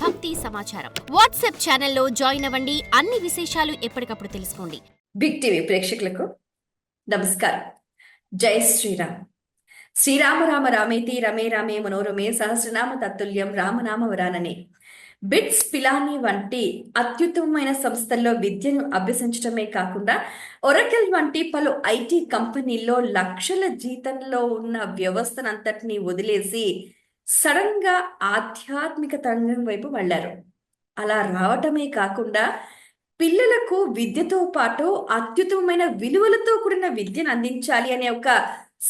భక్తి సమాచారం. వాట్సాప్ ఛానల్లో జాయిన్ అవ్వండి. అన్ని విశేషాలు ఎప్పటికప్పుడు తెలుసుకోండి. బిగ్ టీవీ ప్రేక్షకులకు నమస్కారం. జై శ్రీరామ్. శ్రీరామ రామ రామేతి రమే రామే మనోరమే సహస్రనామ తత్తుల్యం రామనామ వరాననే. బిట్స్ పిలాని వంటి అత్యుత్తమమైన సంస్థల్లో విద్యను అభ్యసించడమే కాకుండా ఒరకెల్ వంటి పలు ఐటీ కంపెనీల్లో లక్షల జీతంలో ఉన్న వ్యవస్థనంతటినీ వదిలేసి సడన్ గా ఆధ్యాత్మిక తరంగం వైపు వెళ్ళారు. అలా రావటమే కాకుండా పిల్లలకు విద్యతో పాటు అత్యుత్తమమైన విలువలతో కూడిన విద్యను అందించాలి అనే ఒక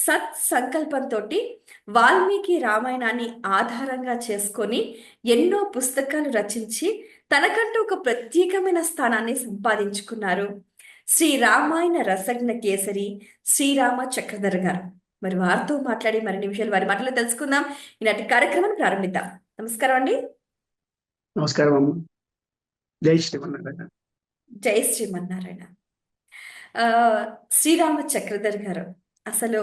సత్ సంకల్పంతో వాల్మీకి రామాయణాన్ని ఆధారంగా చేసుకొని ఎన్నో పుస్తకాలు రచించి తనకంటూ ఒక ప్రత్యేకమైన స్థానాన్ని సంపాదించుకున్నారు శ్రీ రామాయణ రసజ్ఞ కేసరి శ్రీరామ చక్రధర్ గారు. మరి వారితో మాట్లాడి మరిన్ని విషయాలు వారి మాటలో తెలుసుకుందాం. ఈనాటి కార్యక్రమాన్ని ప్రారంభిద్దాం. నమస్కారం అండి. నమస్కారం అమ్మ. జై శ్రీమన్నారాయణ. జై శ్రీమన్నారాయణ. శ్రీరామ చక్రధర్ గారు, అసలు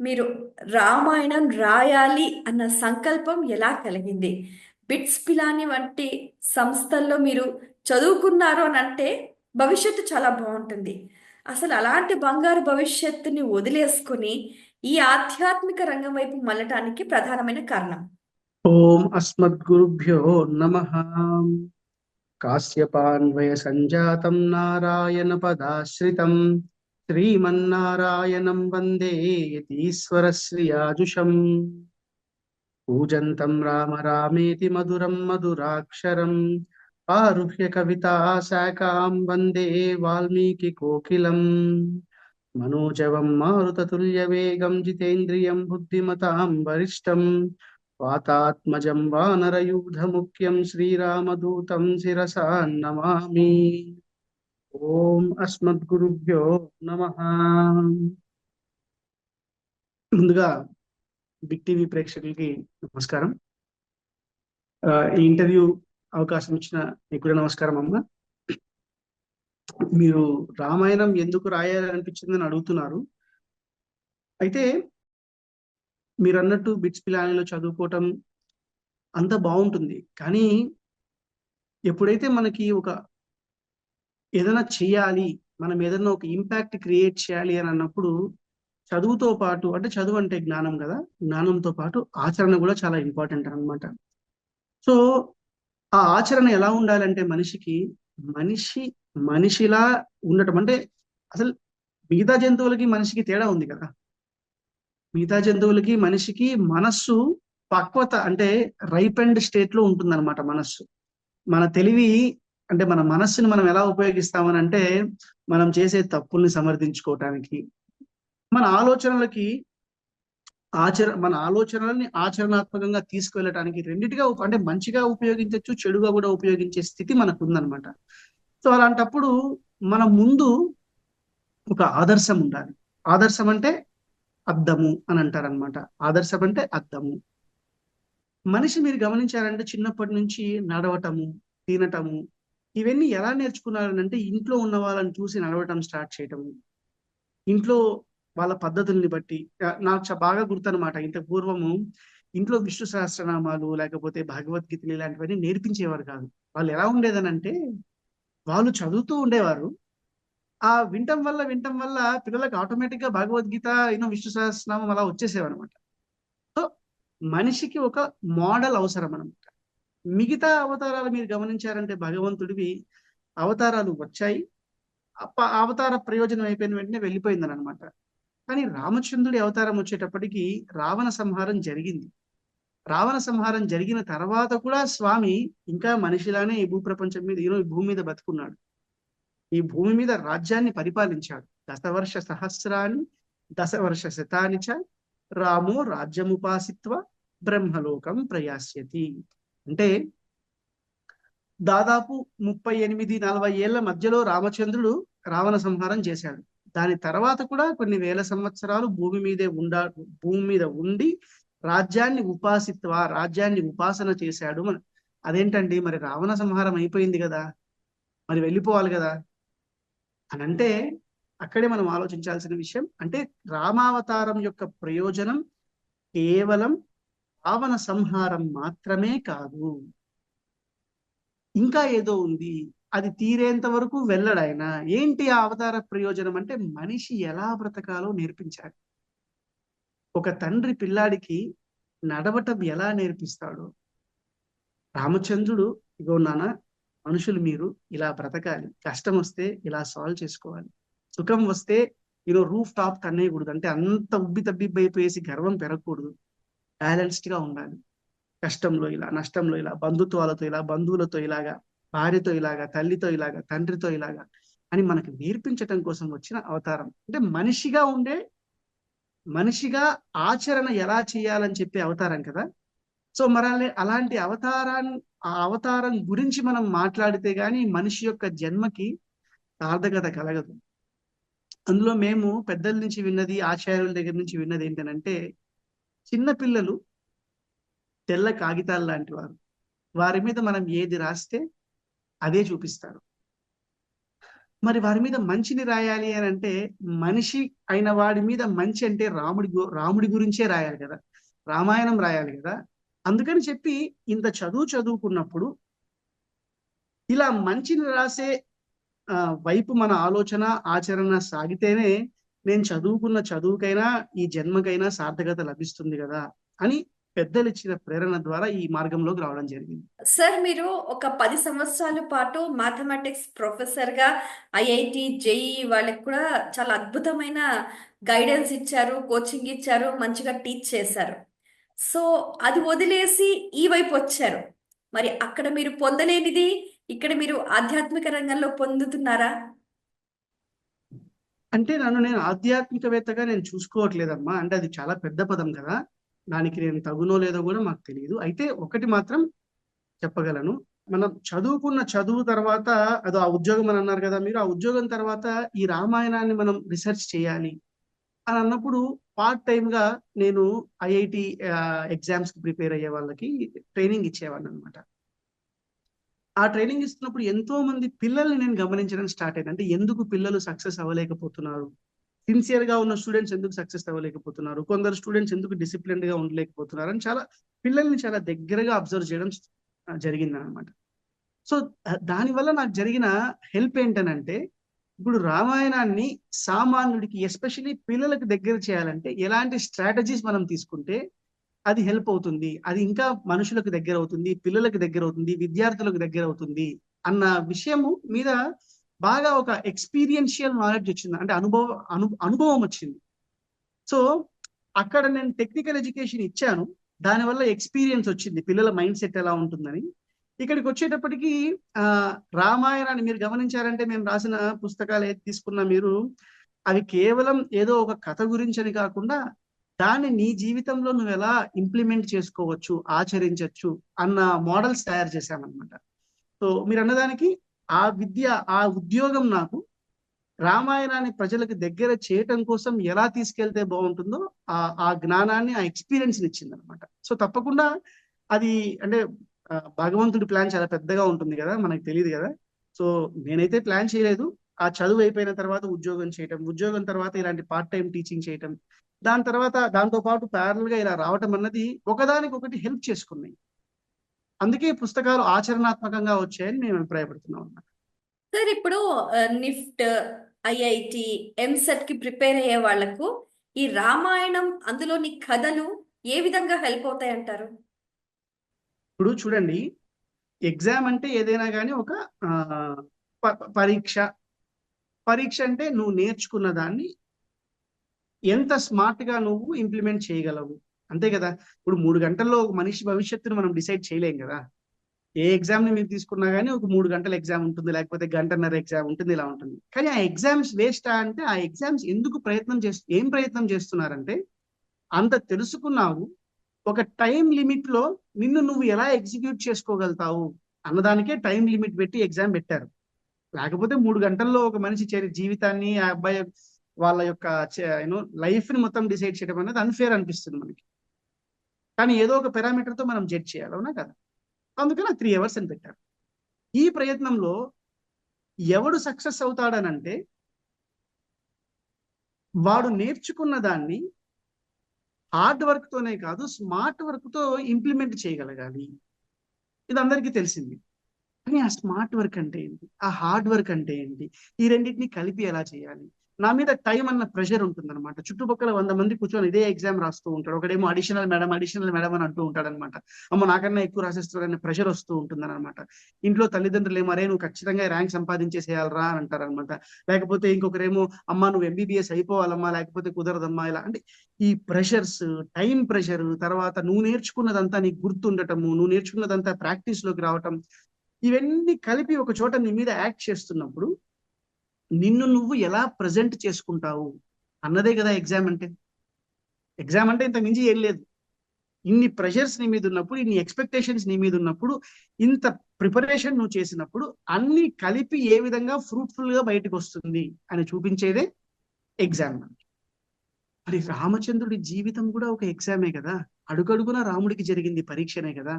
మీరు రామాయణం రాయాలి అన్న సంకల్పం ఎలా కలిగింది? బిట్స్ పిలాని వంటి సంస్థల్లో మీరు చదువుకున్నారు అని అంటే భవిష్యత్తు చాలా బాగుంటుంది. అసలు అలాంటి బంగారు భవిష్యత్తుని వదిలేసుకుని ఈ ఆధ్యాత్మిక రంగం వైపు మళ్ళటానికి ప్రధానమైన కారణం? ఓం అస్మద్గురుభ్యో నమః. కాశ్యపాన్వయ సంజాతం నారాయణ పదాశ్రితం శ్రీమన్నారాయణం వందే యతీశ్వర శ్రియాజుషం. పూజంతం రామ రామేతి మధురం మధురాక్షరం ఆరుహ్య కవితా శాఖాం వందే వాల్మీకి కోకిలం. మనోజవం మారుతతుల్య వేగం జితేంద్రియం బుద్ధిమతాం వరిష్టం వాతాత్మజం వానరయూధ ముఖ్యం శ్రీరామదూతం శిరసా నమామి. ఓం అస్మద్గురుభ్యో నమః. ముందుగా బిగ్ టీవీ ప్రేక్షకులకి నమస్కారం. ఈ ఇంటర్వ్యూ అవకాశం ఇచ్చిన మీకు కూడా నమస్కారం అమ్మ. మీరు రామాయణం ఎందుకు రాయాలనిపించిందని అడుగుతున్నారు. అయితే మీరు అన్నట్టు బిట్స్ పిలానీలో చదువుకోవటం అంత బాగుంటుంది, కానీ ఎప్పుడైతే మనకి ఒక ఏదైనా చేయాలి, మనం ఏదైనా ఒక ఇంపాక్ట్ క్రియేట్ చేయాలి అని అన్నప్పుడు చదువుతో పాటు, అంటే చదువు అంటే జ్ఞానం కదా, జ్ఞానంతో పాటు ఆచరణ కూడా చాలా ఇంపార్టెంట్ అన్నమాట. సో ఆ ఆచరణ ఎలా ఉండాలంటే మనిషిలా ఉండటం. అంటే అసలు మిగతా జంతువులకి మనిషికి తేడా ఉంది కదా. మిగతా జంతువులకి మనిషికి మనస్సు పక్వత, అంటే రైపెండ్ స్టేట్ లో ఉంటుంది అనమాట మనస్సు. మన తెలివి అంటే మన మనస్సుని మనం ఎలా ఉపయోగిస్తామని అంటే మనం చేసే తప్పుల్ని సమర్థించుకోవటానికి, మన ఆలోచనలని ఆచరణాత్మకంగా తీసుకువెళ్ళటానికి, రెండిటిగా అంటే మంచిగా ఉపయోగించవచ్చు, చెడుగా కూడా ఉపయోగించే స్థితి మనకు ఉందన్నమాట. సో అలాంటప్పుడు మన ముందు ఒక ఆదర్శం ఉండాలి. ఆదర్శం అంటే అద్దము అని అంటారనమాట. ఆదర్శం అంటే అద్దము. మనిషి మీరు గమనించారంటే చిన్నప్పటి నుంచి నడవటము, తినటము, ఇవన్నీ ఎలా నేర్చుకున్నారనంటే ఇంట్లో ఉన్న వాళ్ళని చూసి నడవటం స్టార్ట్ చేయటము, ఇంట్లో వాళ్ళ పద్ధతుల్ని బట్టి. నాకు బాగా గుర్తనమాట, ఇంతకు పూర్వము ఇంట్లో విష్ణు సహస్రనామాలు లేకపోతే భగవద్గీతలు ఇలాంటివన్నీ నేర్పించేవారు కాదు. వాళ్ళు ఎలా ఉండేదనంటే వాళ్ళు చదువుతూ ఉండేవారు. ఆ వింటం వల్ల పిల్లలకు ఆటోమేటిక్ గా భగవద్గీత విష్ణు సహస్రనామం అలా వచ్చేసేవన్నమాట. సో మనిషికి ఒక మోడల్ అవసరం అనమాట. మిగతా అవతారాలు మీరు గమనించారంటే భగవంతుడివి అవతారాలు వచ్చాయి, అవతార ప్రయోజనం అయిపోయిన వెంటనే వెళ్ళిపోయిందని అనమాట. కానీ రామచంద్రుడి అవతారం వచ్చేటప్పటికి రావణ సంహారం జరిగింది. రావణ సంహారం జరిగిన తర్వాత కూడా స్వామి ఇంకా మనిషిలానే ఈ భూప్రపంచం మీద ఈ భూమి మీద బతుకున్నాడు. ఈ భూమి మీద రాజ్యాన్ని పరిపాలించాడు. దశవర్ష సహస్రాన్ని దశవర్ష శతాని చ రామో రాజ్యముపాసిత్వ బ్రహ్మలోకం ప్రయాస్యతి. అంటే దాదాపు 38-40 ఏళ్ల మధ్యలో రామచంద్రుడు రావణ సంహారం చేశాడు. దాని తర్వాత కూడా కొన్ని వేల సంవత్సరాలు భూమి మీద ఉండి రాజ్యాన్ని ఉపాసన చేశాడు. అదేంటండి, మరి రావణ సంహారం అయిపోయింది కదా, మరి వెళ్ళిపోవాలి కదా అని అంటే అక్కడే మనం ఆలోచించాల్సిన విషయం. అంటే రామావతారం యొక్క ప్రయోజనం కేవలం రావణ సంహారం మాత్రమే కాదు. ఇంకా ఏదో ఉంది, అది తీరేంత వరకు వెళ్ళడాయన. ఏంటి ఆ అవతార ప్రయోజనం అంటే మనిషి ఎలా బ్రతకాలో నేర్పించాలి. ఒక తండ్రి పిల్లాడికి నడవటం ఎలా నేర్పిస్తాడో, రామచంద్రుడు ఇగో నాన్న, మనుషులు మీరు ఇలా బ్రతకాలి, కష్టం వస్తే ఇలా సాల్వ్ చేసుకోవాలి, సుఖం వస్తే రూఫ్ టాప్ కన్నేయకూడదు, అంటే అంత ఉబ్బి తబ్బిబ్బైపోయేసి గర్వం పెరగకూడదు, బ్యాలెన్స్డ్ గా ఉండాలి, కష్టంలో ఇలా, నష్టంలో ఇలా, బంధుత్వాలతో ఇలా, బంధువులతో ఇలాగా, భార్యతో ఇలాగా, తల్లితో ఇలాగా, తండ్రితో ఇలాగా అని మనకు నేర్పించటం కోసం వచ్చిన అవతారం. అంటే మనిషిగా ఆచరణ ఎలా చేయాలని చెప్పే అవతారం కదా. సో మరి అలాంటి ఆ అవతారం గురించి మనం మాట్లాడితే గాని మనిషి యొక్క జన్మకి సార్థకత కలగదు. అందులో మేము పెద్దల నుంచి విన్నది, ఆచార్యుల దగ్గర నుంచి విన్నది ఏంటనంటే, చిన్న పిల్లలు తెల్ల కాగితాలు లాంటి వారు. వారి మీద మనం ఏది రాస్తే అదే చూపిస్తారు. మరి వారి మీద మంచిని రాయాలి అని అంటే, మనిషి అయిన వాడి మీద మంచి అంటే రాముడి గురించే రాయాలి కదా, రామాయణం రాయాలి కదా. అందుకని చెప్పి ఇంత చదువుకున్నప్పుడు ఇలా మంచిని రాసే వైపు మన ఆలోచన, ఆచరణ సాగితేనే నేను చదువుకున్న చదువుకైనా ఈ జన్మకైనా సార్థకత లభిస్తుంది కదా అని పెద్దలు ఇచ్చిన ప్రేరణ ద్వారా ఈ మార్గంలోకి రావడం జరిగింది. సార్, మీరు ఒక 10 సంవత్సరాల పాటు మ్యాథమెటిక్స్ ప్రొఫెసర్ గా ఐఐటి, జేఈ వాళ్ళకి కూడా చాలా అద్భుతమైన గైడెన్స్ ఇచ్చారు, కోచింగ్ ఇచ్చారు, మంచిగా టీచ్ చేశారు. సో అది వదిలేసి ఈ వైపు వచ్చారు. మరి అక్కడ మీరు పొందలేనిది ఇక్కడ మీరు ఆధ్యాత్మిక రంగంలో పొందుతున్నారా? అంటే నేను ఆధ్యాత్మికవేత్తగా నేను చూసుకోవట్లేదమ్మా. అంటే అది చాలా పెద్ద పదం కదా, దానికి నేను తగునో లేదో కూడా మాకు తెలియదు. అయితే ఒకటి మాత్రం చెప్పగలను, మనం చదువుకున్న చదువు తర్వాత అదో ఆ ఉద్యోగం అని అన్నారు కదా మీరు, ఆ ఉద్యోగం తర్వాత ఈ రామాయణాన్ని మనం రీసెర్చ్ చేయాలి అని అన్నప్పుడు పార్ట్ టైం గా నేను ఐఐటి ఎగ్జామ్స్ కి ప్రిపేర్ అయ్యే వాళ్ళకి ట్రైనింగ్ ఇచ్చేవాడిని అనమాట. ఆ ట్రైనింగ్ ఇస్తున్నప్పుడు ఎంతో మంది పిల్లల్ని నేను గమనించడం స్టార్ట్ అయింది. అంటే ఎందుకు పిల్లలు సక్సెస్ అవ్వలేకపోతున్నారు, సిన్సియర్ గా ఉన్న స్టూడెంట్స్ ఎందుకు సక్సెస్ అవ్వలేకపోతున్నారు, కొందరు స్టూడెంట్స్ ఎందుకు డిసిప్లిన్డ్ గా ఉండలేకపోతున్నారు అని పిల్లల్ని చాలా దగ్గరగా అబ్జర్వ్ చేయడం జరిగింది అనమాట. సో దానివల్ల నాకు జరిగిన హెల్ప్ ఏంటనంటే, ఇప్పుడు రామాయణాన్ని సామాన్యుడికి ఎస్పెషలీ పిల్లలకు దగ్గర చేయాలంటే ఎలాంటి స్ట్రాటజీస్ మనం తీసుకుంటే అది హెల్ప్ అవుతుంది, అది ఇంకా మనుషులకు దగ్గర అవుతుంది, పిల్లలకు దగ్గర అవుతుంది, విద్యార్థులకు దగ్గర అవుతుంది అన్న విషయము మీద బాగా ఒక ఎక్స్పీరియన్షియల్ నాలెడ్జ్ వచ్చింది, అంటే అనుభవం వచ్చింది. సో అక్కడ నేను టెక్నికల్ ఎడ్యుకేషన్ ఇచ్చాను, దానివల్ల ఎక్స్పీరియన్స్ వచ్చింది పిల్లల మైండ్ సెట్ ఎలా ఉంటుందని. ఇక్కడికి వచ్చేటప్పటికి రామాయణాన్ని మీరు గమనించారంటే, మేము రాసిన పుస్తకాలు ఏది తీసుకున్నా మీరు, అవి కేవలం ఏదో ఒక కథ గురించి అని కాకుండా దాన్ని నీ జీవితంలో నువ్వు ఎలా ఇంప్లిమెంట్ చేసుకోవచ్చు, ఆచరించవచ్చు అన్న మోడల్స్ తయారు చేశామన్నమాట. సో మీరు అన్నదానికి ఆ ఉద్యోగం నాకు రామాయణాన్ని ప్రజలకు దగ్గర చేయటం కోసం ఎలా తీసుకెళ్తే బాగుంటుందో ఆ జ్ఞానాన్ని, ఆ ఎక్స్పీరియన్స్ ఇచ్చింది అనమాట. సో తప్పకుండా అది అంటే భగవంతుడి ప్లాన్ చాలా పెద్దగా ఉంటుంది కదా, మనకు తెలియదు కదా. సో నేనైతే ప్లాన్ చేయలేదు. ఆ చదువు అయిపోయిన తర్వాత ఉద్యోగం చేయటం, ఉద్యోగం తర్వాత ఇలాంటి పార్ట్ టైం టీచింగ్ చేయటం, దాని తర్వాత దాంతో పాటు ప్యారల్ గా ఇలా రావటం అన్నది ఒకదానికొకటి హెల్ప్ చేసుకున్నాయి. అందుకే పుస్తకాలు ఆచరణాత్మకంగా వచ్చాయని మేము అభిప్రాయపడుతున్నాం అన్నమాట. సార్, ఇప్పుడు నిఫ్ట్, ఐఐటి, ఎంసెట్ కి ప్రిపేర్ అయ్యే వాళ్లకు ఈ రామాయణం అందులోని కథలు ఏ విధంగా హెల్ప్ అవుతాయి అంటారు? ఇప్పుడు చూడండి, ఎగ్జామ్ అంటే ఏదైనా కానీ ఒక పరీక్ష అంటే నువ్వు నేర్చుకున్న దాన్ని ఎంత స్మార్ట్ గా నువ్వు ఇంప్లిమెంట్ చేయగలవు, అంతే కదా. ఇప్పుడు 3 గంటల్లో ఒక మనిషి భవిష్యత్తును మనం డిసైడ్ చేయలేం కదా. ఏ ఎగ్జామ్ ని మీరు తీసుకున్నా కానీ ఒక 3 గంటల ఎగ్జామ్ ఉంటుంది, లేకపోతే గంటన్నర ఎగ్జామ్ ఉంటుంది, ఇలా ఉంటుంది. కానీ ఆ ఎగ్జామ్స్ వేస్టా అంటే, ఆ ఎగ్జామ్స్ ఎందుకు ఏం ప్రయత్నం చేస్తున్నారంటే, అంత తెలుసుకున్నావు, ఒక టైం లిమిట్ లో నిన్ను నువ్వు ఎలా ఎగ్జిక్యూట్ చేసుకోగలుగుతావు అన్నదానికే టైం లిమిట్ పెట్టి ఎగ్జామ్ పెట్టారు. లేకపోతే 3 గంటల్లో ఒక మనిషి జీవితాన్ని, ఆ అబ్బాయి వాళ్ళ యొక్క లైఫ్ ని మొత్తం డిసైడ్ చేయడం అనేది అన్ఫేర్ అనిపిస్తుంది మనకి. కానీ ఏదో ఒక పారామీటర్ తో మనం జడ్జ్ చేయాలి, అవునా కదా. అందుకని 3 అవర్స్ అని పెట్టారు. ఈ ప్రయత్నంలో ఎవడు సక్సెస్ అవుతాడనంటే, వాడు నేర్చుకున్న దాన్ని హార్డ్ వర్క్ తోనే కాదు, స్మార్ట్ వర్క్ తో ఇంప్లిమెంట్ చేయగలగాలి. ఇది అందరికీ తెలిసింది. కానీ ఆ స్మార్ట్ వర్క్ అంటే ఏంటి, ఆ హార్డ్ వర్క్ అంటే ఏంటి, ఈ రెండింటిని కలిపి ఎలా చేయాలి. నా మీద టైం అన్న ప్రెషర్ ఉంటుందన్నమాట. చుట్టుపక్కల 100 మంది కూర్చొని ఇదే ఎగ్జామ్ రాస్తూ ఉంటాడు, ఒకడేమో అడిషనల్ మేడం అని అంటూ ఉంటాడనమాట. అమ్మ నాకన్నా ఎక్కువ రాసేస్తున్నాడనే ప్రెషర్ వస్తూ ఉంటుందని అనమాట. ఇంట్లో తల్లిదండ్రులు ఏమో అరే నువ్వు ఖచ్చితంగా ర్యాంక్ సంపాదించేసేయాలరా అని అంటారనమాట. లేకపోతే ఇంకొకరేమో అమ్మ నువ్వు ఎంబీబీఎస్ అయిపోవాలమ్మా లేకపోతే కుదరదమ్మా ఇలా. అంటే ఈ ప్రెషర్స్, టైం ప్రెషర్, తర్వాత నువ్వు నేర్చుకున్నదంతా నీకు గుర్తుండటము, నువ్వు నేర్చుకున్నదంతా ప్రాక్టీస్ లోకి రావటం, ఇవన్నీ కలిపి ఒక చోట నీ మీద యాక్ట్ చేస్తున్నప్పుడు నిన్ను నువ్వు ఎలా ప్రజెంట్ చేసుకుంటావు అన్నదే కదా ఎగ్జామ్ అంటే. ఎగ్జామ్ అంటే ఇంత మించి ఏం లేదు. ఇన్ని ప్రెషర్స్ నీ మీద ఉన్నప్పుడు, ఇన్ని ఎక్స్పెక్టేషన్స్ నీ మీద ఉన్నప్పుడు, ఇంత ప్రిపరేషన్ నువ్వు చేసినప్పుడు అన్ని కలిపి ఏ విధంగా ఫ్రూట్ఫుల్ గా బయటకు వస్తుంది అని చూపించేదే ఎగ్జామ్. మరి రామచంద్రుడి జీవితం కూడా ఒక ఎగ్జామే కదా. అడుగడుగున రాముడికి జరిగింది పరీక్షనే కదా,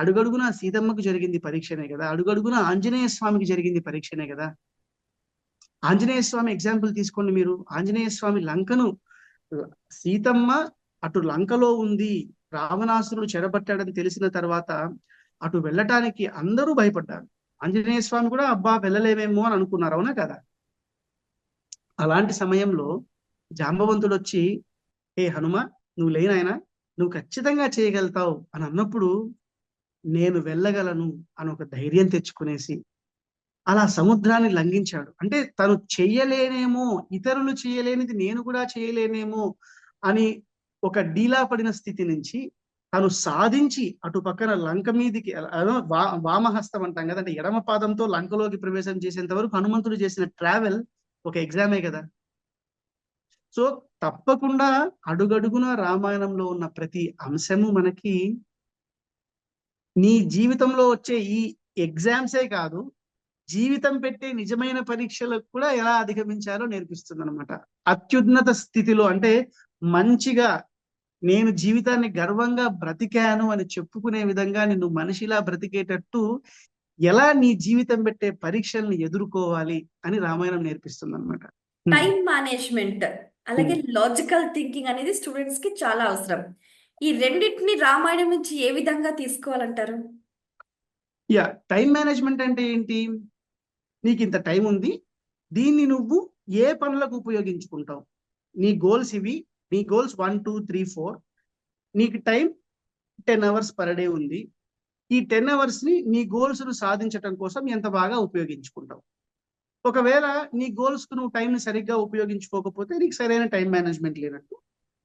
అడుగడుగున సీతమ్మకు జరిగింది పరీక్షనే కదా, అడుగడుగున ఆంజనేయ స్వామికి జరిగింది పరీక్షనే కదా. ఆంజనేయ స్వామి ఎగ్జాంపుల్ తీసుకోండి మీరు. ఆంజనేయ స్వామి లంకను, సీతమ్మ అటు లంకలో ఉంది, రావణాసురుడు చెరబట్టాడని తెలిసిన తర్వాత అటు వెళ్ళటానికి అందరూ భయపడ్డారు. ఆంజనేయ స్వామి కూడా అబ్బా వెళ్ళలేమేమో అని అనుకున్నారు, అవునా కదా. అలాంటి సమయంలో జాంబవంతుడు వచ్చి ఏ హనుమ నువ్వు లేనాయనా, నువ్వు ఖచ్చితంగా చేయగలుగుతావు అని అన్నప్పుడు నేను వెళ్ళగలను అని ఒక ధైర్యం తెచ్చుకునేసి అలా సముద్రాన్ని లంఘించాడు. అంటే తను చెయ్యలేనేమో, ఇతరులు చేయలేనిది నేను కూడా చేయలేనేమో అని ఒక డీలా పడిన స్థితి నుంచి తను సాధించి అటు పక్కన లంక మీదికి వామహస్తం అంటాం కదా, అంటే ఎడమ పాదంతో లంకలోకి ప్రవేశం చేసేంత వరకు హనుమంతుడు చేసిన ట్రావెల్ ఒక ఎగ్జామే కదా. సో తప్పకుండా అడుగడుగున రామాయణంలో ఉన్న ప్రతి అంశము మనకి నీ జీవితంలో వచ్చే ఈ ఎగ్జామ్సే కాదు, జీవితం పెట్టే నిజమైన పరీక్షలకు కూడా ఎలా అధిగమించాలో నేర్పిస్తుంది అనమాట. అత్యున్నత స్థితిలో అంటే మంచిగా నేను జీవితాన్ని గర్వంగా బ్రతికాను అని చెప్పుకునే విధంగా నిన్ను మనిషిలా బ్రతికేటట్టు ఎలా నీ జీవితం పెట్టే పరీక్షల్ని ఎదుర్కోవాలి అని రామాయణం నేర్పిస్తుంది అనమాట. టైం మేనేజ్మెంట్ అలాగే లాజికల్ థింకింగ్ అనేది స్టూడెంట్స్ కి చాలా అవసరం. ఈ రెండింటిని రామాయణం నుంచి ఏ విధంగా తీసుకోవాలంటారు? యా, టైం మేనేజ్మెంట్ అంటే ఏంటి, నీకు ఇంత టైం ఉంది, దీన్ని నువ్వు ఏ పనులకు ఉపయోగించుకుంటావు. నీ గోల్స్ ఇవి, నీ గోల్స్ 1 2 3 4, నీకు టైం 10 hours పర్ డే ఉంది. ఈ 10 hours ని నీ గోల్స్ ను సాధించటం కోసం ఎంత బాగా ఉపయోగించుకుంటావు. ఒకవేళ నీ గోల్స్ కు నువ్వు టైం ని సరిగ్గా ఉపయోగించుకోకపోతే నీకు సరైన టైం మేనేజ్మెంట్ లేనట్టు.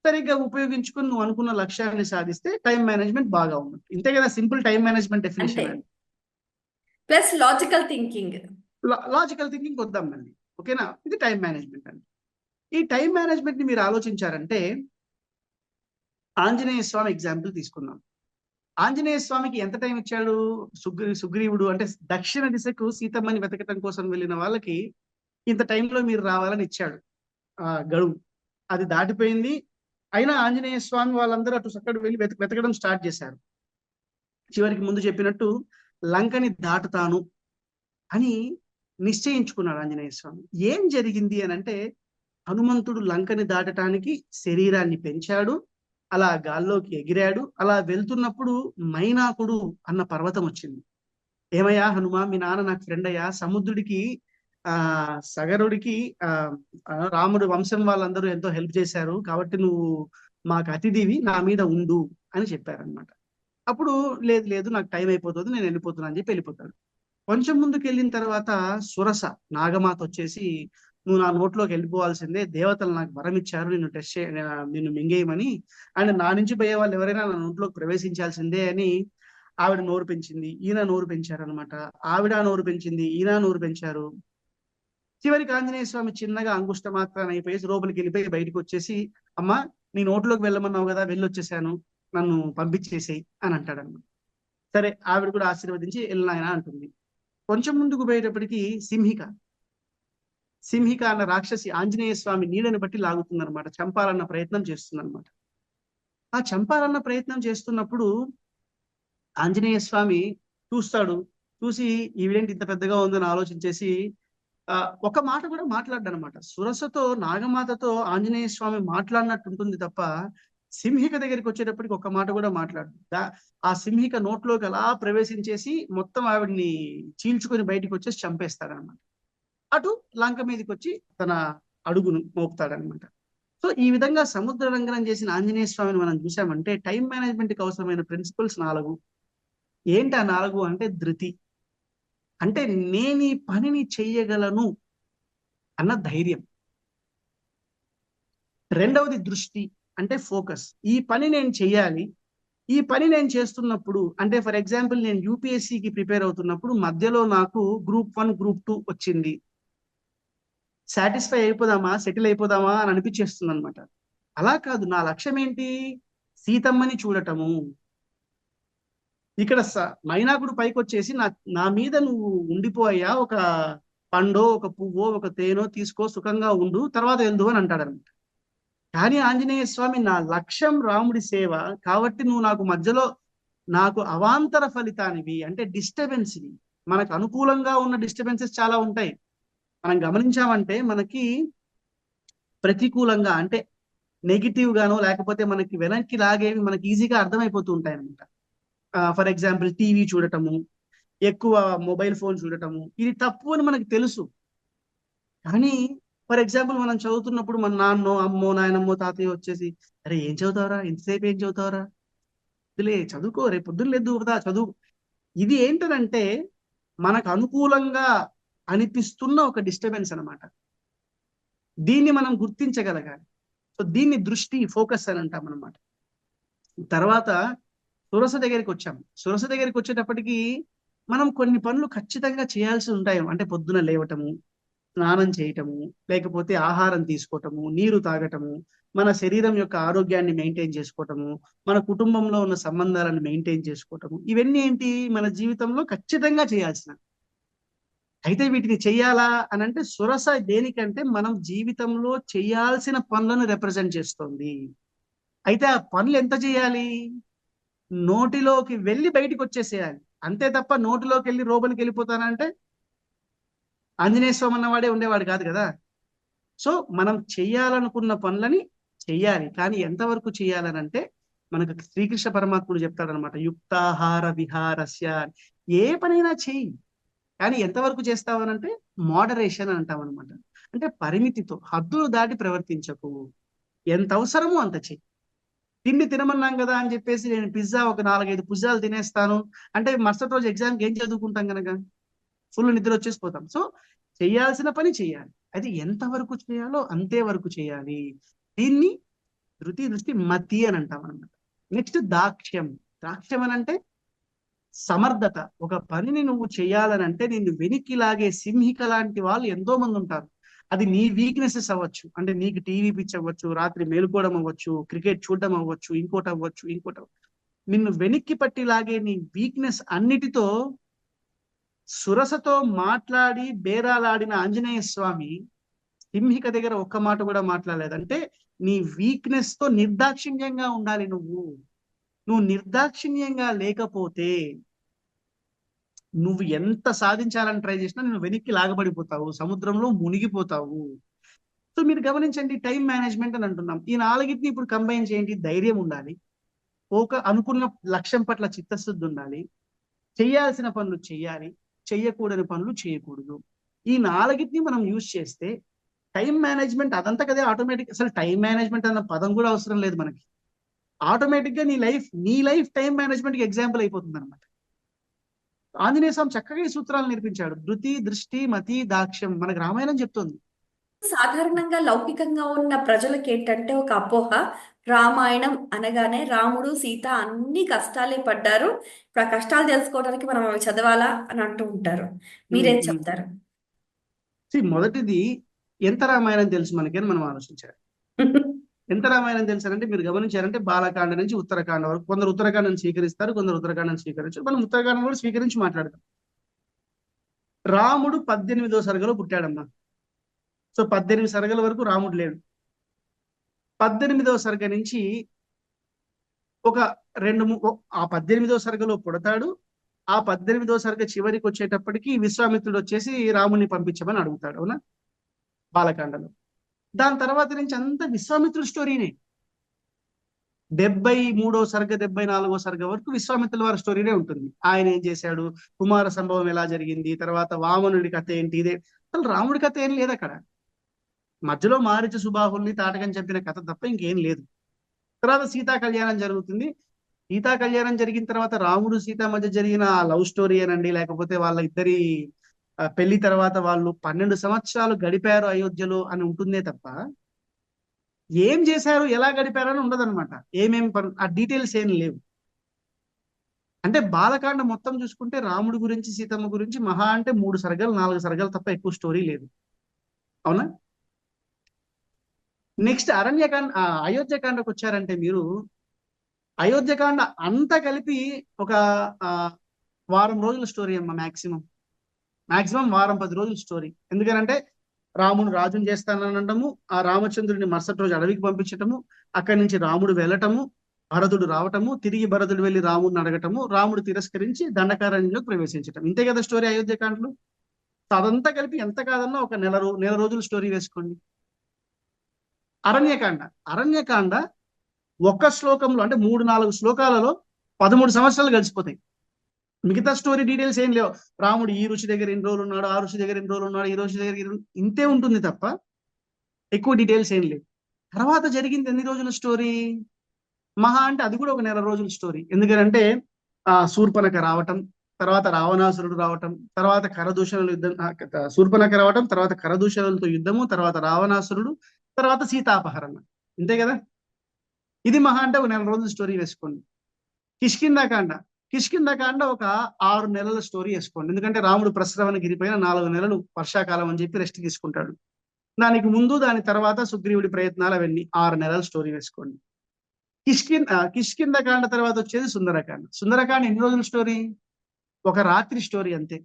సరిగ్గా ఉపయోగించుకుని నువ్వు అనుకున్న లక్ష్యాన్ని సాధిస్తే టైం మేనేజ్మెంట్ బాగా ఉన్నట్టు. ఇంతే కదా సింపుల్ టైం మేనేజ్మెంట్ డెఫినేషన్ అని. Plus logical thinking. Logical thinking వద్దాం మళ్ళీ, ఓకేనా. ఇది టైం మేనేజ్మెంట్ అండి. ఈ టైం మేనేజ్మెంట్ ని మీరు ఆలోచించారంటే ఆంజనేయ స్వామి ఎగ్జాంపుల్ తీసుకుందాం. ఆంజనేయ స్వామికి ఎంత టైం ఇచ్చాడు సుగ్రీవుడు, అంటే దక్షిణ దిశకు సీతమ్మని వెతకటం కోసం వెళ్ళిన వాళ్ళకి ఇంత టైంలో మీరు రావాలని ఇచ్చాడు ఆ గడువు. అది దాటిపోయింది. అయినా ఆంజనేయ స్వామి వాళ్ళందరూ అటు అక్కడ వెళ్ళి వెతకడం స్టార్ట్ చేశారు. చివరికి ముందు చెప్పినట్టు లంకని దాటుతాను అని నిశ్చయించుకున్నాడు ఆంజనేయ స్వామి. ఏం జరిగింది అని అంటే హనుమంతుడు లంకని దాటడానికి శరీరాన్ని పెంచాడు, అలా గాల్లోకి ఎగిరాడు. అలా వెళ్తున్నప్పుడు మైనాకుడు అన్న పర్వతం వచ్చింది. ఏమయ్యా హనుమ, మీ నాన్న నాకు ఫ్రెండ్ అయ్యా, సముద్రుడికి సగరుడికి రాముడు వంశం వాళ్ళందరూ ఎంతో హెల్ప్ చేశారు, కాబట్టి నువ్వు మాకు అతిథివి, నా మీద ఉండు అని చెప్పారనమాట. అప్పుడు లేదు లేదు నాకు టైం అయిపోతుంది, నేను వెళ్ళిపోతున్నా అని చెప్పి వెళ్ళిపోతాడు. కొంచెం ముందుకు వెళ్ళిన తర్వాత సురస నాగమాత వచ్చేసి నువ్వు నా నోట్లోకి వెళ్ళిపోవాల్సిందే, దేవతలు నాకు వరం ఇచ్చారు నిన్ను టెస్ట్ నిన్ను మింగేయమని, అండ్ నా నుంచి పోయే వాళ్ళు ఎవరైనా నా నోట్లోకి ప్రవేశించాల్సిందే అని ఆవిడ నోరు పెంచింది, ఈయన నోరు పెంచారు అనమాట. ఆవిడ నోరు పెంచింది, ఈయన నోరు పెంచారు. చివరికి ఆంజనేయ స్వామి చిన్నగా అంగుష్ట మాత్రాన్ని అయిపోయేసి లోపలికి వెళ్ళిపోయి బయటకు వచ్చేసి అమ్మా నీ నోట్లోకి వెళ్ళమన్నావు కదా, వెళ్ళొచ్చేసాను, నన్ను పంపించేసేయి అని అంటాడన్నమాట. సరే ఆవిడ కూడా ఆశీర్వదించి వెళ్ళినాయన అంటుంది. కొంచెం ముందుకు పోయేటప్పటికి సింహిక అన్న రాక్షసి ఆంజనేయ స్వామి నీడని బట్టి లాగుతుందన్నమాట, చంపాలన్న ప్రయత్నం చేస్తుందన్నమాట. ఆ చంపాలన్న ప్రయత్నం చేస్తున్నప్పుడు ఆంజనేయ స్వామి చూస్తాడు, చూసి ఈవిడేంటి ఇంత పెద్దగా ఉందని ఆలోచించేసి ఒక మాట కూడా మాట్లాడ్డనమాట. సురసతో నాగమాతతో ఆంజనేయ స్వామి మాట్లాడినట్టు ఉంటుంది తప్ప సింహిక దగ్గరికి వచ్చేటప్పటికి ఒక్క మాట కూడా మాట్లాడు. ఆ సింహిక నోట్లోకి అలా ప్రవేశించేసి మొత్తం ఆవిడ్ని చీల్చుకొని బయటికి వచ్చేసి చంపేస్తాడనమాట. అటు లంక మీదకి వచ్చి తన అడుగును మోపుతాడనమాట. సో ఈ విధంగా సముద్ర లంఘనం చేసిన ఆంజనేయ స్వామిని మనం చూసామంటే టైం మేనేజ్మెంట్ కి అవసరమైన ప్రిన్సిపల్స్ 4. ఏంటి ఆ 4 అంటే ధృతి, అంటే నేను ఈ పనిని చెయ్యగలను అన్న ధైర్యం. రెండవది దృష్టి, అంటే ఫోకస్. ఈ పని నేను చెయ్యాలి, ఈ పని నేను చేస్తున్నప్పుడు, అంటే ఫర్ ఎగ్జాంపుల్ నేను యూపీఎస్సికి ప్రిపేర్ అవుతున్నప్పుడు మధ్యలో నాకు గ్రూప్ 1 గ్రూప్ 2 వచ్చింది, సాటిస్ఫై అయిపోదామా, సెటిల్ అయిపోదామా అని అనిపించేస్తుంది అనమాట. అలా కాదు, నా లక్ష్యం ఏంటి, సీతమ్మని చూడటము. ఇక్కడ మైనాకుడు పైకి వచ్చేసి నా మీద నువ్వు ఉండిపోయా, ఒక పండో ఒక పువ్వో ఒక తేనో తీసుకో, సుఖంగా ఉండు, తర్వాత వెళ్దు అని అంటాడనమాట. కానీ ఆంజనేయ స్వామి, నా లక్ష్యం రాముడి సేవ కాబట్టి నువ్వు నాకు మధ్యలో నాకు అవాంతర ఫలితానివి, అంటే డిస్టర్బెన్స్ని, మనకు అనుకూలంగా ఉన్న డిస్టర్బెన్సెస్ చాలా ఉంటాయి. మనం గమనించామంటే మనకి ప్రతికూలంగా, అంటే నెగిటివ్ గానో లేకపోతే మనకి వెనక్కి లాగేవి మనకి ఈజీగా అర్థమైపోతూ ఉంటాయి అనమాట. ఫర్ ఎగ్జాంపుల్ టీవీ చూడటము, ఎక్కువ మొబైల్ ఫోన్ చూడటము, ఇది తప్పు అని మనకు తెలుసు. కానీ ఫర్ ఎగ్జాంపుల్ మనం చదువుతున్నప్పుడు మన నాన్నో అమ్మో నాయనమ్మో తాతయ్య వచ్చేసి, అరే ఏం చదువుతావరా, ఇంతసేపు ఏం చదువుతావరా, ఇదిలే చదువుకో, రేపు పొద్దున్న లేదు కదా చదువు. ఇది ఏంటంటే మనకు అనుకూలంగా అనిపిస్తున్న ఒక డిస్టర్బెన్స్ అనమాట. దీన్ని మనం గుర్తించగలగాలి. సో దీన్ని దృష్టి, ఫోకస్ అని అంటాం అనమాట. తర్వాత సురస దగ్గరికి వచ్చాము. సురస దగ్గరికి వచ్చేటప్పటికి మనం కొన్ని పనులు ఖచ్చితంగా చేయాల్సి ఉంటాయి. అంటే పొద్దున లేవటము, స్నానం చేయటము, లేకపోతే ఆహారం తీసుకోవటము, నీరు తాగటము, మన శరీరం యొక్క ఆరోగ్యాన్ని మెయింటైన్ చేసుకోవటము, మన కుటుంబంలో ఉన్న సంబంధాలను మెయింటైన్ చేసుకోవటము, ఇవన్నీ ఏంటి మన జీవితంలో ఖచ్చితంగా చేయాల్సిన. అయితే వీటిని చెయ్యాలా అని అంటే సురస దేనికంటే మనం జీవితంలో చేయాల్సిన పనులను రిప్రజెంట్ చేస్తుంది. అయితే ఆ పనులు ఎంత చేయాలి, నోటిలోకి వెళ్ళి బయటికి వచ్చేసేయాలి. అంతే తప్ప నోటిలోకి వెళ్ళి రోబనికి వెళ్ళిపోతానంటే ఆంజనేయ స్వామి అన్నవాడే ఉండేవాడు కాదు కదా. సో మనం చెయ్యాలనుకున్న పనులని చెయ్యాలి. కానీ ఎంతవరకు చెయ్యాలనంటే మనకు శ్రీకృష్ణ పరమాత్ముడు చెప్తాడనమాట, యుక్తాహార విహారస్య. ఏ పనైనా చెయ్యి, కానీ ఎంతవరకు చేస్తావనంటే మోడరేషన్ అని అంటాం అనమాట. అంటే పరిమితితో, హద్దులు దాటి ప్రవర్తించకు, ఎంత అవసరమో అంత చెయ్యి. తిండి తినమన్నాం కదా అని చెప్పేసి నేను పిజ్జా ఒక 4-5 పిజ్జాలు తినేస్తాను అంటే మరుసటి రోజు ఎగ్జామ్కి ఏం చదువుకుంటాం కనుక, ఫుల్ నిద్ర వచ్చేసిపోతాం. సో చేయాల్సిన పని చేయాలి, అది ఎంతవరకు చేయాలో అంతే వరకు చేయాలి. దీన్ని దృష్టి మతి అని అంటాం అనమాట. నెక్స్ట్ దాక్ష్యం. దాక్ష్యం అని అంటే సమర్థత. ఒక పనిని నువ్వు చేయాలనంటే నిన్ను వెనక్కి లాగే సింహిక లాంటి వాళ్ళు ఎంతో మంది ఉంటారు. అది నీ వీక్నెసెస్ అవ్వచ్చు, అంటే నీకు టీవీ పిచ్చి అవ్వచ్చు, రాత్రి మేలుకోవడం అవ్వచ్చు, క్రికెట్ చూడడం అవ్వచ్చు, ఇంకోటి అవ్వచ్చు. నిన్ను వెనక్కి పట్టి లాగే నీ వీక్నెస్ అన్నిటితో సురసతో మాట్లాడి బేరాలాడిన ఆంజనేయ స్వామి సింహిక దగ్గర ఒక్క మాట కూడా మాట్లాడలేదు. అంటే నీ వీక్నెస్ తో నిర్దాక్షిణ్యంగా ఉండాలి. నువ్వు నిర్దాక్షిణ్యంగా లేకపోతే నువ్వు ఎంత సాధించాలని ట్రై చేసినా నువ్వు వెనక్కి లాగబడిపోతావు, సముద్రంలో మునిగిపోతావు. సో మీరు గమనించండి, టైం మేనేజ్మెంట్ అని అంటున్నాం. ఈ 4టిని ఇప్పుడు కంబైన్ చేయండి. ధైర్యం ఉండాలి, అనుకున్న లక్ష్యం పట్ల చిత్తశుద్ధి ఉండాలి, చేయాల్సిన పనులు చేయాలి, చెయ్యకూడని పనులు చేయకూడదు. ఈ 4టిని మనం యూజ్ చేస్తే టైం మేనేజ్మెంట్ అదంతా కదే ఆటోమేటిక్. అసలు టైం మేనేజ్మెంట్ అన్న పదం కూడా అవసరం లేదు మనకి. ఆటోమేటిక్ గా నీ లైఫ్ టైం మేనేజ్మెంట్ కి ఎగ్జాంపుల్ అయిపోతుంది అనమాట. ఆంజనేయ స్వామి చక్కగా ఈ సూత్రాలు నేర్పించాడు. ధృతి, దృష్టి, మతి, దాక్ష్యం మనకు రామాయణం చెప్తుంది. సాధారణంగా లౌకికంగా ఉన్న ప్రజలకి ఏంటంటే ఒక అపోహ, రామాయణం అనగానే రాముడు సీత అన్ని కష్టాలే పడ్డారు, ఇప్పుడు ఆ కష్టాలు తెలుసుకోవడానికి మనం అవి చదవాలా అని అంటూ ఉంటారు. మీరేం చెప్తారు? మొదటిది, ఎంత రామాయణం తెలుసు మనకి అని మనం ఆలోచించాలి. ఎంత రామాయణం తెలుసారంటే మీరు గమనించారంటే బాలకాండ నుంచి ఉత్తరాఖండ వరకు, కొందరు ఉత్తరాఖండం స్వీకరిస్తారు, కొందరు ఉత్తరాఖండం స్వీకరించారు. మనం ఉత్తరాఖండం కూడా స్వీకరించి మాట్లాడతాం. రాముడు 18వ సర్గలో పుట్టాడమ్మా. సో 18 సర్గల వరకు రాముడు లేడు. 18వ సర్గ నుంచి ఒక ఆ 18వ సర్గలో పుడతాడు. ఆ 18వ సర్గ చివరికి వచ్చేటప్పటికి విశ్వామిత్రుడు వచ్చేసి రాముని పంపించమని అడుగుతాడు, అవునా, బాలకాండలో. దాని తర్వాత నుంచి అంతా విశ్వామిత్రుడి స్టోరీనే. 73వ సర్గ 74వ సర్గ వరకు విశ్వామిత్రుల వారి స్టోరీనే ఉంటుంది. ఆయన ఏం చేశాడు, కుమార సంభవం ఎలా జరిగింది, తర్వాత వామనుడి కథ ఏంటి, ఇదే. అసలు రాముడి కథ ఏం లేదు అక్కడ. మధ్యలో మారీచ సుబాహుల్ని తాటకని చెప్పిన కథ తప్ప ఇంకేం లేదు. తర్వాత సీతా కళ్యాణం జరుగుతుంది. సీతా కళ్యాణం జరిగిన తర్వాత రాముడు సీత మధ్య జరిగిన లవ్ స్టోరీ అనండి, లేకపోతే వాళ్ళ ఇద్దరి పెళ్లి తర్వాత వాళ్ళు 12 సంవత్సరాలు గడిపారు అయోధ్యలో అని ఉంటుందే తప్ప ఏం చేశారు, ఎలా గడిపారు అని ఉండదన్నమాట. ఆ డీటెయిల్స్ ఏం లేవు. అంటే బాలకాండ మొత్తం చూసుకుంటే రాముడి గురించి సీతమ్మ గురించి మహా అంటే 3 సర్గలు 4 సర్గలు తప్ప ఎక్కువ స్టోరీ లేదు. అవునా? నెక్స్ట్ అయోధ్యకాండకు వచ్చారంటే మీరు, అయోధ్యకాండ అంతా కలిపి ఒక వారం రోజుల స్టోరీ అమ్మ. మాక్సిమం వారం 10 రోజుల స్టోరీ. ఎందుకనంటే రాముడు రాజుని చేస్తాననటము, ఆ రామచంద్రుడిని మరుసటి రోజు అడవికి పంపించటము, అక్కడి నుంచి రాముడు వెళ్ళటము, భరతుడు రావటము, తిరిగి భరతుడు వెళ్ళి రాముడిని అడగటము, రాముడు తిరస్కరించి దండకారణ్యంలోకి ప్రవేశించటం. ఇంతే కదా స్టోరీ అయోధ్యకాండలో. అదంతా కలిపి ఎంత కాదన్నా ఒక నెల రోజుల స్టోరీ వేసుకోండి. అరణ్యకాండ ఒక్క శ్లోకంలో అంటే 3-4 శ్లోకాలలో 13 సంవత్సరాలు గడిచిపోతాయి. మిగతా స్టోరీ డీటెయిల్స్ ఏం లేవు. రాముడు ఈ ఋషి దగ్గర ఎన్ని రోజులు ఉన్నాడు, ఆ ఋషి దగ్గర ఎన్ని రోజులు ఉన్నాడు, ఈ ఋషి దగ్గర ఇంతే ఉంటుంది తప్ప ఎక్కువ డీటెయిల్స్ ఏం లేవు. తర్వాత జరిగింది ఎన్ని రోజుల స్టోరీ? మహా అంటే అది కూడా ఒక నెల రోజుల స్టోరీ. ఎందుకంటే శూర్పణఖ రావటం, తర్వాత రావణాసురుడు రావటం, తర్వాత కరదూషణుల యుద్ధం, శూర్పణఖ రావటం, తర్వాత కరదూషణులతో యుద్ధము, తర్వాత రావణాసురుడు, తర్వాత సీతాపహరణ. ఇంతే కదా. ఇది మహా అంటే ఒక నెల రోజుల స్టోరీ వేసుకోండి. కిష్కింధకాండ ఒక 6 నెలల స్టోరీ వేసుకోండి. ఎందుకంటే రాముడు ప్రస్రవణ గిరిపైన 4 నెలలు వర్షాకాలం అని చెప్పి రెస్ట్ తీసుకుంటాడు. దానికి ముందు దాని తర్వాత సుగ్రీవుడి ప్రయత్నాలు అవన్నీ 6 నెలల స్టోరీ వేసుకోండి. కిష్కింధకాండ తర్వాత వచ్చేది సుందరకాండ ఎన్ని రోజుల స్టోరీ? ఒక రాత్రి స్టోరీ అంతే.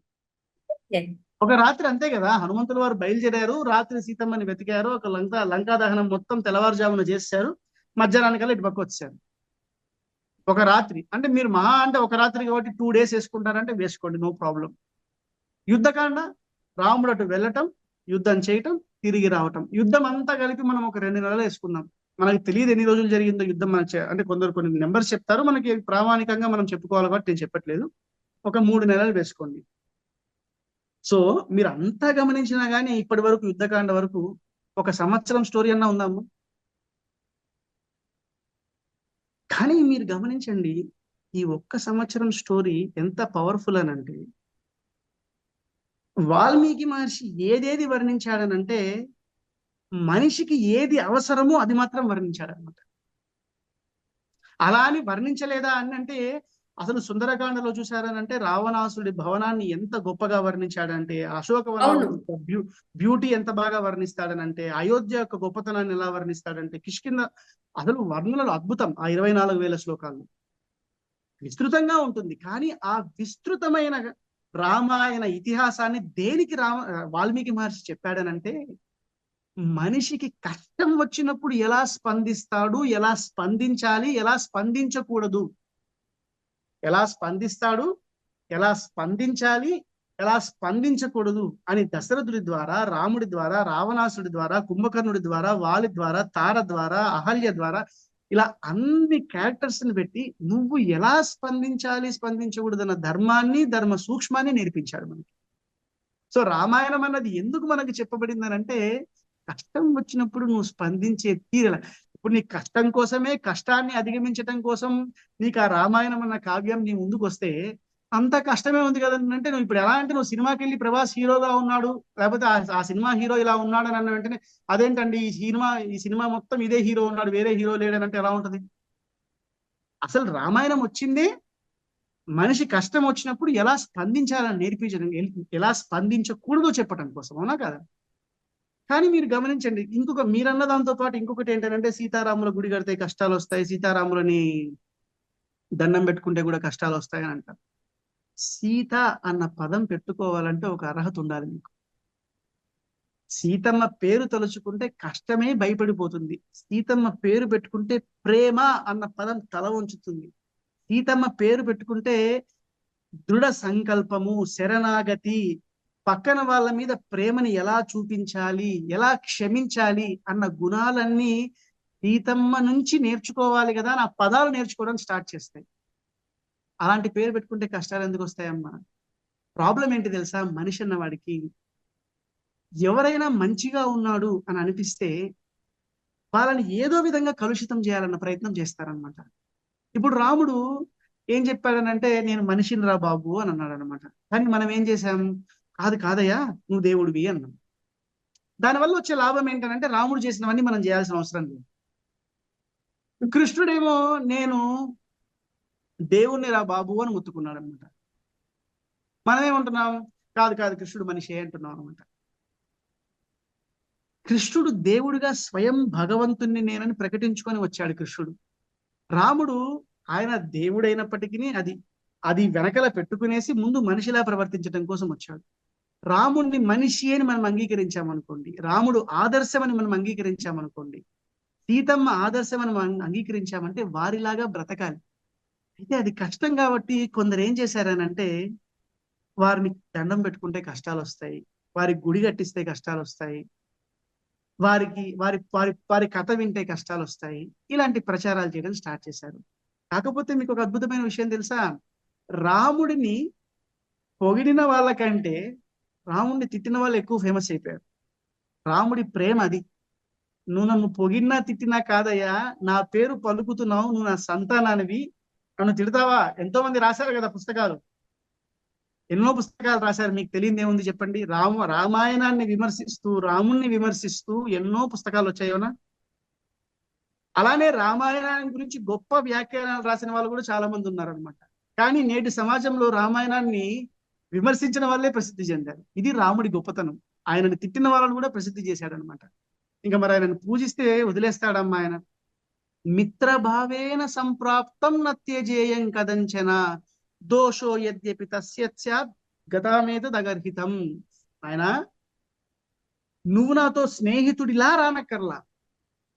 ఒక రాత్రి అంతే కదా. హనుమంతుల వారు బయలుదేరారు, రాత్రి సీతమ్మని వెతికారు, ఒక లంకా దహనం మొత్తం తెల్లవారుజామున చేశారు, మధ్యాహ్నానికల్లా ఇటు పక్క వచ్చారు. ఒక రాత్రి అంటే మీరు మహా అంటే ఒక రాత్రి కాబట్టి 2 days వేసుకుంటారంటే వేసుకోండి, నో ప్రాబ్లం. యుద్ధకాండ రాముడు అటు వెళ్ళటం, యుద్ధం చేయటం, తిరిగి రావటం, యుద్ధం అంతా కలిపి మనం ఒక 2 నెలలు వేసుకుందాం. మనకి తెలియదు ఎన్ని రోజులు జరిగిందో యుద్ధం. అంటే కొన్ని నెంబర్స్ చెప్తారు, మనకి ప్రామాణికంగా మనం చెప్పుకోవాలి కాబట్టి నేను చెప్పట్లేదు. ఒక 3 నెలలు వేసుకోండి. సో మీరు అంతా గమనించినా కానీ ఇప్పటి వరకు యుద్ధకాండ వరకు 1 సంవత్సరం స్టోరీ అన్నా ఉందాము. కానీ మీరు గమనించండి, ఈ 1 సంవత్సరం స్టోరీ ఎంత పవర్ఫుల్ అనంటే, వాల్మీకి మహర్షి ఏదేది వర్ణించాడనంటే మనిషికి ఏది అవసరమో అది మాత్రం వర్ణించాడనమాట. అలా అని వర్ణించలేదా అని అంటే, అసలు సుందరకాండలో చూసారనంటే రావణాసుడి భవనాన్ని ఎంత గొప్పగా వర్ణించాడంటే, అశోకవనం బ్యూటీ ఎంత బాగా వర్ణిస్తాడనంటే, అయోధ్య యొక్క గొప్పతనాన్ని ఎలా వర్ణిస్తాడంటే, కిష్కింధ అసలు వర్ణనలు అద్భుతం. ఆ 24,000 శ్లోకాలు విస్తృతంగా ఉంటుంది. కానీ ఆ విస్తృతమైన రామాయణ ఇతిహాసాన్ని దేనికి వాల్మీకి మహర్షి చెప్పాడనంటే, మనిషికి కష్టం వచ్చినప్పుడు ఎలా స్పందిస్తాడు, ఎలా స్పందించాలి, ఎలా స్పందించకూడదు, ఎలా స్పందిస్తాడు, ఎలా స్పందించాలి, ఎలా స్పందించకూడదు అని దశరథుడి ద్వారా, రాముడి ద్వారా, రావణాసుడి ద్వారా, కుంభకర్ణుడి ద్వారా, వాలి ద్వారా, తార ద్వారా, అహల్య ద్వారా, ఇలా అన్ని క్యారెక్టర్స్ ని పెట్టి నువ్వు ఎలా స్పందించాలి, స్పందించకూడదు అన్న ధర్మాన్ని, ధర్మ సూక్ష్మాన్ని నేర్పించాడు మనకి. సో రామాయణం అన్నది ఎందుకు మనకి చెప్పబడింది అంటే, కష్టం వచ్చినప్పుడు నువ్వు స్పందించే తీరల. ఇప్పుడు నీ కష్టం కోసమే, కష్టాన్ని అధిగమించటం కోసం నీకు ఆ రామాయణం అన్న కావ్యం నీ ముందుకు వస్తే అంత కష్టమే ఉంది కదండి. అంటే నువ్వు ఇప్పుడు ఎలా అంటే, నువ్వు సినిమాకి వెళ్ళి ప్రభాస్ హీరోగా ఉన్నాడు, లేకపోతే ఆ సినిమా హీరో ఇలా ఉన్నాడు అని అన్న వెంటనే అదేంటండి ఈ సినిమా మొత్తం ఇదే హీరో ఉన్నాడు, వేరే హీరో లేడని అంటే ఎలా ఉంటది? అసలు రామాయణం వచ్చిందే మనిషి కష్టం వచ్చినప్పుడు ఎలా స్పందించాలని నేర్పించడం, ఎలా స్పందించకూడదో చెప్పటం కోసం, అవునా కదా? కానీ మీరు గమనించండి, మీరన్న దాంతో పాటు ఇంకొకటి ఏంటంటే, సీతారాముల గుడి కడితే కష్టాలు వస్తాయి, సీతారాములని దండం పెట్టుకుంటే కూడా కష్టాలు వస్తాయి అని అంటారు. సీత అన్న పదం పెట్టుకోవాలంటే ఒక అర్హత ఉండాలి మీకు. సీతమ్మ పేరు తలుచుకుంటే కష్టమే భయపడిపోతుంది. సీతమ్మ పేరు పెట్టుకుంటే ప్రేమ అన్న పదం తల ఉంచుతుంది. సీతమ్మ పేరు పెట్టుకుంటే దృఢ సంకల్పము, శరణాగతి, పక్కన వాళ్ళ మీద ప్రేమని ఎలా చూపించాలి, ఎలా క్షమించాలి అన్న గుణాలన్నీ సీతమ్మ నుంచి నేర్చుకోవాలి కదా అని ఆ పదాలు నేర్చుకోవడం స్టార్ట్ చేస్తాయి. అలాంటి పేరు పెట్టుకుంటే కష్టాలు ఎందుకు వస్తాయమ్మా? ప్రాబ్లం ఏంటి తెలుసా? మనిషి అన్న వాడికి ఎవరైనా మంచిగా ఉన్నాడు అని అనిపిస్తే వాళ్ళని ఏదో విధంగా కలుషితం చేయాలన్న ప్రయత్నం చేస్తారనమాట. ఇప్పుడు రాముడు ఏం చెప్పాడనంటే, నేను మనిషిని రా బాబు అని అన్నాడు అనమాట. కానీ మనం ఏం చేసాం? కాదయ్యా నువ్వు దేవుడివి అన్నాం. దానివల్ల వచ్చే లాభం ఏంటంటే రాముడు చేసినవన్నీ మనం చేయాల్సిన అవసరం లేదు. కృష్ణుడేమో నేను దేవుణ్ణి రా బాబు అని ముత్తుకున్నాడు అనమాట. మనం ఏమంటున్నాం? కాదు కృష్ణుడు మనిషి అంటున్నాం అనమాట. కృష్ణుడు దేవుడిగా స్వయం భగవంతుణ్ణి నేనని ప్రకటించుకొని వచ్చాడు కృష్ణుడు. రాముడు ఆయన దేవుడైనప్పటికీ అది వెనకల పెట్టుకునేసి ముందు మనిషిలా ప్రవర్తించడం కోసం వచ్చాడు. రాముడిని మనిషి అని మనం అంగీకరించామనుకోండి, రాముడు ఆదర్శం అని మనం అంగీకరించామనుకోండి, సీతమ్మ ఆదర్శం అని మనం అంగీకరించామంటే వారిలాగా బ్రతకాలి. అయితే అది కష్టం కాబట్టి కొందరు ఏం చేశారనంటే, వారిని దండం పెట్టుకుంటే కష్టాలు వస్తాయి, వారి గుడి కట్టిస్తే కష్టాలు వస్తాయి, వారికి వారి వారి వారి కథ వింటే కష్టాలు వస్తాయి, ఇలాంటి ప్రచారాలు చేయడం స్టార్ట్ చేశారు. కాకపోతే మీకు ఒక అద్భుతమైన విషయం తెలుసా? రాముడిని పొగిడిన వాళ్ళకంటే రాముడిని తిట్టిన వాళ్ళు ఎక్కువ ఫేమస్ అయిపోయారు. రాముడి ప్రేమ అది. నువ్వు నన్ను పొగిడినా తిట్టినా కాదయ్యా, నా పేరు పలుకుతున్నావు, నువ్వు నా సంతానానివి, నన్ను తిడతావా? ఎంతో మంది రాశారు కదా పుస్తకాలు, ఎన్నో పుస్తకాలు రాశారు. మీకు తెలియదు ఏముంది చెప్పండి? రామాయణాన్ని విమర్శిస్తూ, రాముణ్ణి విమర్శిస్తూ ఎన్నో పుస్తకాలు వచ్చాయోనా? అలానే రామాయణాన్ని గురించి గొప్ప వ్యాఖ్యానాలు రాసిన వాళ్ళు కూడా చాలా మంది ఉన్నారనమాట. కానీ నేటి సమాజంలో రామాయణాన్ని విమర్శించిన వాళ్ళే ప్రసిద్ధి చెందారు. ఇది రాముడి గొప్పతనం. ఆయనని తిట్టిన వాళ్ళని కూడా ప్రసిద్ధి చేశాడనమాట. ఇంకా మరి ఆయనను పూజిస్తే వదిలేస్తాడమ్మా ఆయన? మిత్రభావేన సంప్రాప్తం నత్యజేయం కదంచన దోషో యద్యపి తస్యత్ గతామేతదగర్హితం. ఆయన నువ్వు నాతో స్నేహితుడిలా రానక్కర్లా,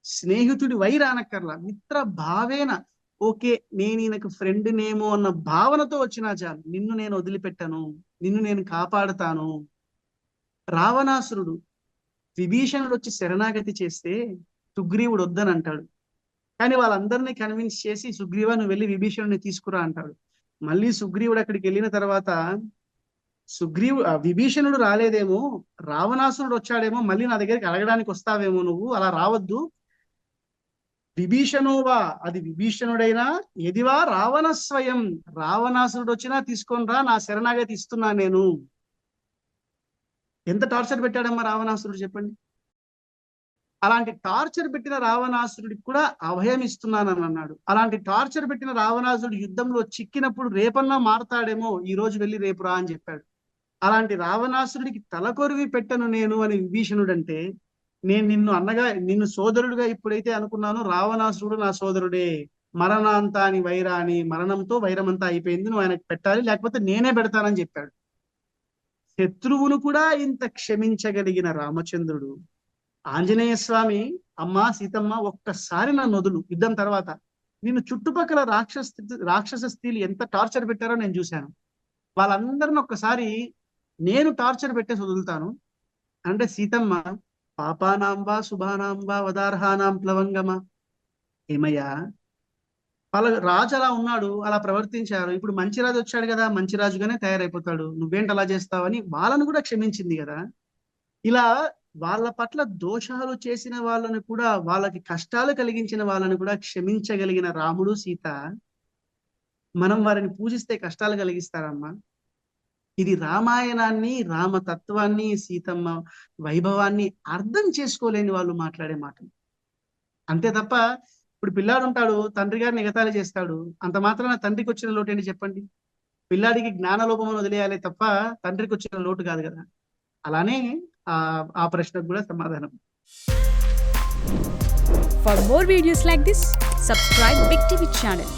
స్నేహితుడి వై రానక్కర్లా, మిత్ర భావేన, ఓకే నేను ఈయనకు ఫ్రెండ్ నేమో అన్న భావనతో వచ్చినా చాలు, నిన్ను నేను వదిలిపెట్టను, నిన్ను నేను కాపాడుతాను. రావణాసురుడు విభీషణుడు వచ్చి శరణాగతి చేస్తే సుగ్రీవుడు వద్దని అంటాడు. కానీ వాళ్ళందరినీ కన్విన్స్ చేసి సుగ్రీవా నువ్వు వెళ్ళి విభీషణుని తీసుకురా అంటాడు. మళ్ళీ సుగ్రీవుడు అక్కడికి వెళ్ళిన తర్వాత విభీషణుడు రాలేదేమో, రావణాసురుడు వచ్చాడేమో, మళ్ళీ నా దగ్గరికి అడగడానికి వస్తావేమో, నువ్వు అలా రావద్దు. విభీషణువా, అది విభీషణుడైనా ఎదివా రావణ స్వయం, రావణాసురుడు వచ్చినా తీసుకొని రా, నా శరణాగతి ఇస్తున్నా నేను. ఎంత టార్చర్ పెట్టాడమ్మా రావణాసురుడు చెప్పండి. అలాంటి టార్చర్ పెట్టిన రావణాసురుడికి కూడా అభయం ఇస్తున్నానని అన్నాడు. అలాంటి టార్చర్ పెట్టిన రావణాసురుడు యుద్ధంలో చిక్కినప్పుడు రేపన్నా మారతాడేమో, ఈ రోజు వెళ్ళి రేపు రా అని చెప్పాడు. అలాంటి రావణాసురుడికి తలకొరివి పెట్టను నేను అని విభీషణుడు అంటే, నేను నిన్ను సోదరుడిగా ఇప్పుడైతే అనుకున్నాను, రావణాసురుడు నా సోదరుడే, మరణాంతాని వైరాని, మరణంతో వైరమంతా అయిపోయింది, నువ్వు ఆయనకు పెట్టాలి, లేకపోతే నేనే పెడతానని చెప్పాడు. శత్రువును కూడా ఇంత క్షమించగలిగిన రామచంద్రుడు ఆంజనేయ స్వామి, అమ్మా సీతమ్మ ఒక్కసారి నన్ను వదులు, యుద్ధం తర్వాత నిన్ను చుట్టుపక్కల రాక్షస స్త్రీలు ఎంత టార్చర్ పెట్టారో నేను చూశాను, వాళ్ళందరిని ఒక్కసారి నేను టార్చర్ పెట్టేసి వదులుతాను అంటే, సీతమ్మ పాపానాంబా శుభానాంబా వదార్హానాం ప్లవంగమ, ఏమయ్యా వాళ్ళ రాజు అలా ఉన్నాడు, అలా ప్రవర్తించారు, ఇప్పుడు మంచి రాజు వచ్చాడు కదా, మంచి రాజుగానే తయారైపోతాడు, నువ్వేంటి అలా చేస్తావని వాళ్ళను కూడా క్షమించింది కదా. ఇలా వాళ్ళ పట్ల దోషాలు చేసిన వాళ్ళని కూడా, వాళ్ళకి కష్టాలు కలిగించిన వాళ్ళని కూడా క్షమించగలిగిన రాముడు సీత, మనం వారిని పూజిస్తే కష్టాలు కలిగిస్తారమ్మా? ఇది రామాయణాన్ని, రామతత్వాన్ని, సీతమ్మ వైభవాన్ని అర్థం చేసుకోలేని వాళ్ళు మాట్లాడే మాటలు. అంతే తప్ప, ఇప్పుడు పిల్లాడు ఉంటాడు, తండ్రి గారిని ఎగతాళి చేస్తాడు, అంత మాత్రాన తండ్రికి వచ్చిన లోటు ఏంటి చెప్పండి? పిల్లాడికి జ్ఞానలోపమని వదిలేయాలి తప్ప తండ్రికి వచ్చిన లోటు కాదు కదా. అలానే ఆ ప్రశ్నకు కూడా సమాధానం. For more videos like this, subscribe Big TV channel.